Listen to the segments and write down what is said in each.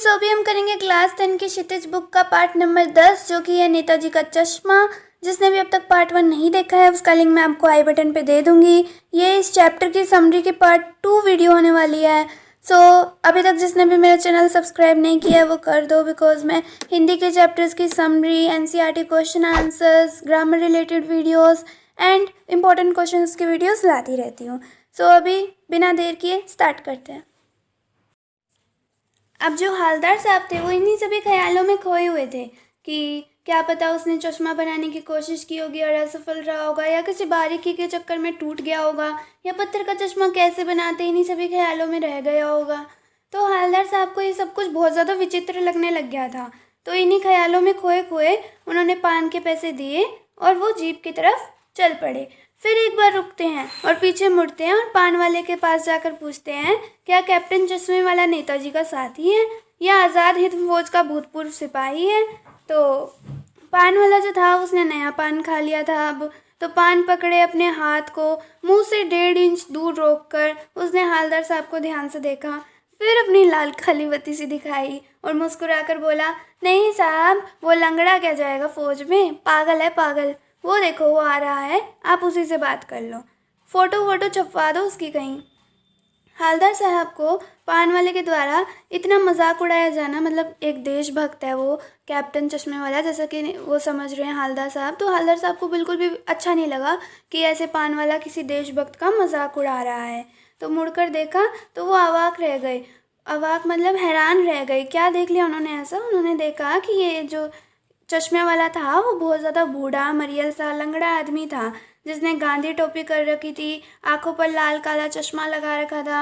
सो अभी हम करेंगे क्लास 10 की क्षितिज बुक का पार्ट नंबर 10, जो कि है नेताजी का चश्मा। जिसने भी अब तक पार्ट 1 नहीं देखा है उसका लिंक मैं आपको आई बटन पे दे दूंगी। ये इस चैप्टर की समरी की पार्ट 2 वीडियो होने वाली है। सो अभी तक जिसने भी मेरा चैनल सब्सक्राइब नहीं किया है वो कर दो, बिकॉज मैं हिंदी के चैप्टर्स की summary, NCERT question answers, grammar related videos and important question की वीडियोज़ लाती रहती हूँ। सो अभी बिना देर किए स्टार्ट करते हैं। अब जो हालदार साहब थे वो इन्हीं सभी ख्यालों में खोए हुए थे कि क्या पता उसने चश्मा बनाने की कोशिश की होगी और असफल रहा होगा, या किसी बारीकी के चक्कर में टूट गया होगा, या पत्थर का चश्मा कैसे बनाते, इन्हीं सभी ख्यालों में रह गया होगा। तो हालदार साहब को ये सब कुछ बहुत ज़्यादा विचित्र लगने लग गया था। तो इन्हीं ख्यालों में खोए खोए उन्होंने पान के पैसे दिए और वो जीप की तरफ चल पड़े। फिर एक बार रुकते हैं और पीछे मुड़ते हैं और पान वाले के पास जाकर पूछते हैं, क्या कैप्टन चश्मे वाला नेताजी का साथी है या आज़ाद हिंद फौज का भूतपूर्व सिपाही है? तो पान वाला जो था उसने नया पान खा लिया था अब। तो पान पकड़े अपने हाथ को मुंह से 1.5 इंच दूर रोककर उसने हालदार साहब को ध्यान से देखा, फिर अपनी लाल काली बत्ती सी दिखाई और मुस्कुराकर बोला, नहीं साहब, वो लंगड़ा क्या जाएगा फौज में, पागल है पागल। वो देखो वो आ रहा है, आप उसी से बात कर लो, फ़ोटो वोटो छपवा दो उसकी कहीं। हालदार साहब को पान वाले के द्वारा इतना मजाक उड़ाया जाना, मतलब एक देशभक्त है वो कैप्टन चश्मे वाला, जैसा कि वो समझ रहे हैं हालदार साहब, तो हालदार साहब को बिल्कुल भी अच्छा नहीं लगा कि ऐसे पान वाला किसी देशभक्त का मजाक उड़ा रहा है। तो मुड़कर देखा तो वो अवाक रह गए। अवाक मतलब हैरान रह गए। क्या देख लिया उन्होंने ऐसा? उन्होंने देखा कि ये जो चश्मे वाला था वो बहुत ज़्यादा बूढ़ा मरियल सा लंगड़ा आदमी था, जिसने गांधी टोपी कर रखी थी, आंखों पर लाल काला चश्मा लगा रखा था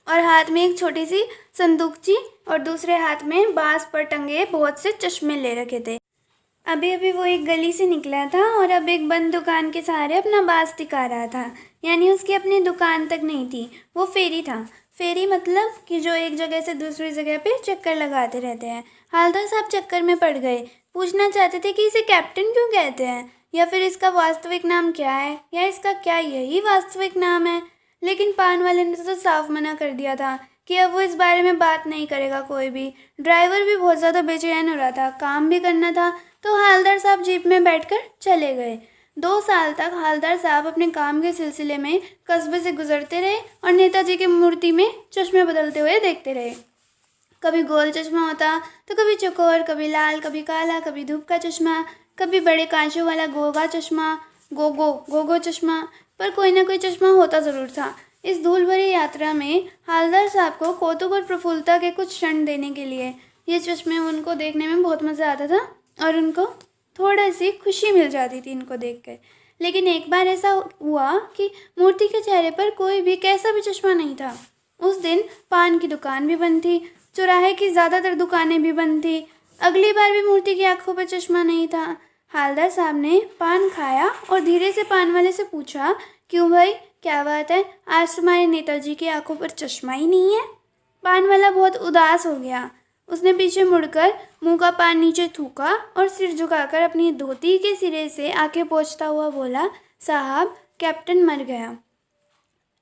और हाथ में एक छोटी सी संदूकची और दूसरे हाथ में बांस पर टंगे बहुत से चश्मे ले रखे थे। अभी अभी वो एक गली से निकला था और अब एक बंद दुकान के सहारे अपना बांस टिका रहा था, यानी उसकी अपनी दुकान तक नहीं थी, वो फेरी था। फेरी मतलब कि जो एक जगह से दूसरी जगह पे चक्कर लगाते रहते हैं। हालदार साहब चक्कर में पड़ गए, पूछना चाहते थे कि इसे कैप्टन क्यों कहते हैं, या फिर इसका वास्तविक नाम क्या है, या इसका क्या यही वास्तविक नाम है। लेकिन पान वाले ने तो साफ मना कर दिया था कि अब वो इस बारे में बात नहीं करेगा कोई भी। ड्राइवर भी बहुत ज़्यादा बेचैन हो रहा था, काम भी करना था, तो हालदार साहब जीप में बैठकर चले गए। 2 साल तक हालदार साहब अपने काम के सिलसिले में कस्बे से गुजरते रहे और नेताजी की मूर्ति में चश्मे बदलते हुए देखते रहे। कभी गोल चश्मा होता तो कभी चौकोर, कभी लाल, कभी काला, कभी धूप का चश्मा, कभी बड़े कांचों वाला गोगा चश्मा, गोगो चश्मा, पर कोई ना कोई चश्मा होता ज़रूर था। इस धूल भरी यात्रा में हालदार साहब को कौतुक और प्रफुल्लता के कुछ क्षण देने के लिए ये चश्मे उनको देखने में बहुत मज़ा आता था और उनको थोड़ी सी खुशी मिल जाती थी इनको देखकर। लेकिन एक बार ऐसा हुआ कि मूर्ति के चेहरे पर कोई भी कैसा भी चश्मा नहीं था। उस दिन पान की दुकान भी बंद थी, चौराहे की ज़्यादातर दुकानें भी बंद थी। अगली बार भी मूर्ति की आंखों पर चश्मा नहीं था। हालदार साहब ने पान खाया और धीरे से पान वाले से पूछा, क्यों भाई, क्या बात है, आज तुम्हारे नेताजी की आंखों पर चश्मा ही नहीं है? पान वाला बहुत उदास हो गया। उसने पीछे मुड़कर मुंह का पान नीचे थूका और सिर झुकाकर अपनी धोती के सिरे से आंखें पोंछता हुआ बोला, साहब, कैप्टन मर गया।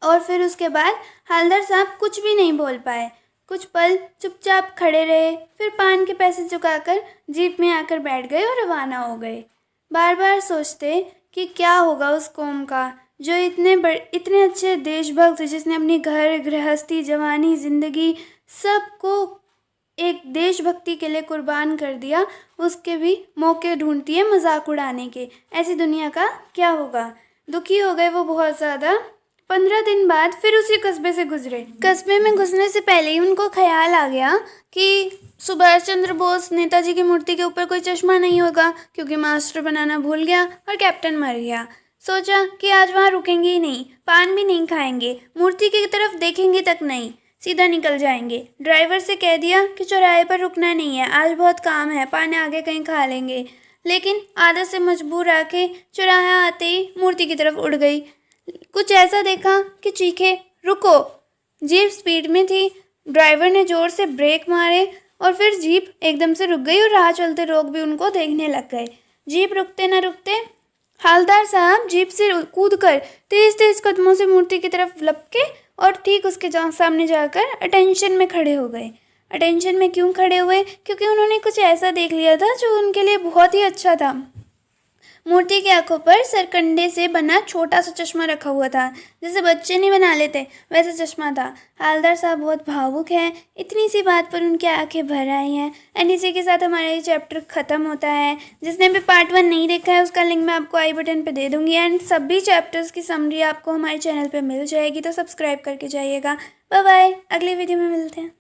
और फिर उसके बाद हालदार साहब कुछ भी नहीं बोल पाए। कुछ पल चुपचाप खड़े रहे, फिर पान के पैसे चुकाकर जीप में आकर बैठ गए और रवाना हो गए। बार बार सोचते कि क्या होगा उस कौम का जो इतने अच्छे देशभक्त, जिसने अपनी घर गृहस्थी, जवानी, ज़िंदगी सबको एक देशभक्ति के लिए कुर्बान कर दिया, उसके भी मौके ढूंढती है मजाक उड़ाने के। ऐसी दुनिया का क्या होगा? दुखी हो गए वो बहुत ज़्यादा। 15 दिन बाद फिर उसी कस्बे से गुजरे। कस्बे में घुसने से पहले ही उनको ख्याल आ गया कि सुभाष चंद्र बोस नेताजी की मूर्ति के ऊपर कोई चश्मा नहीं होगा, क्योंकि मास्टर बनाना भूल गया और कैप्टन मर गया। सोचा कि आज वहाँ रुकेंगे ही नहीं, पान भी नहीं खाएंगे, मूर्ति की तरफ देखेंगे तक नहीं, सीधा निकल जाएंगे। ड्राइवर से कह दिया कि चौराहे पर रुकना नहीं है, आज बहुत काम है, पान आगे कहीं खा लेंगे। लेकिन आदत से मजबूर आके चौराहा आते ही मूर्ति की तरफ उड़ गई। कुछ ऐसा देखा कि चीखे, रुको। जीप स्पीड में थी, ड्राइवर ने ज़ोर से ब्रेक मारे और फिर जीप एकदम से रुक गई और राह चलते लोग भी उनको देखने लग गए। जीप रुकते न रुकते हालदार साहब जीप से कूदकर तेज तेज कदमों से मूर्ति की तरफ लपके और ठीक उसके सामने जाकर अटेंशन में खड़े हो गए। अटेंशन में क्यों खड़े हुए? क्योंकि उन्होंने कुछ ऐसा देख लिया था जो उनके लिए बहुत ही अच्छा था। मूर्ति की आंखों पर सरकंडे से बना छोटा सा चश्मा रखा हुआ था, जैसे बच्चे नहीं बना लेते वैसा चश्मा था। हवलदार साहब बहुत भावुक हैं, इतनी सी बात पर उनकी आंखें भर आई हैं। एंड इसी के साथ हमारा ये चैप्टर ख़त्म होता है। जिसने भी पार्ट 1 नहीं देखा है उसका लिंक मैं आपको आई बटन पे दे दूँगी। एंड सभी चैप्टर्स की समरी आपको हमारे चैनल पर मिल जाएगी, तो सब्सक्राइब करके जाइएगा। बाय बाय, अगली वीडियो में मिलते हैं।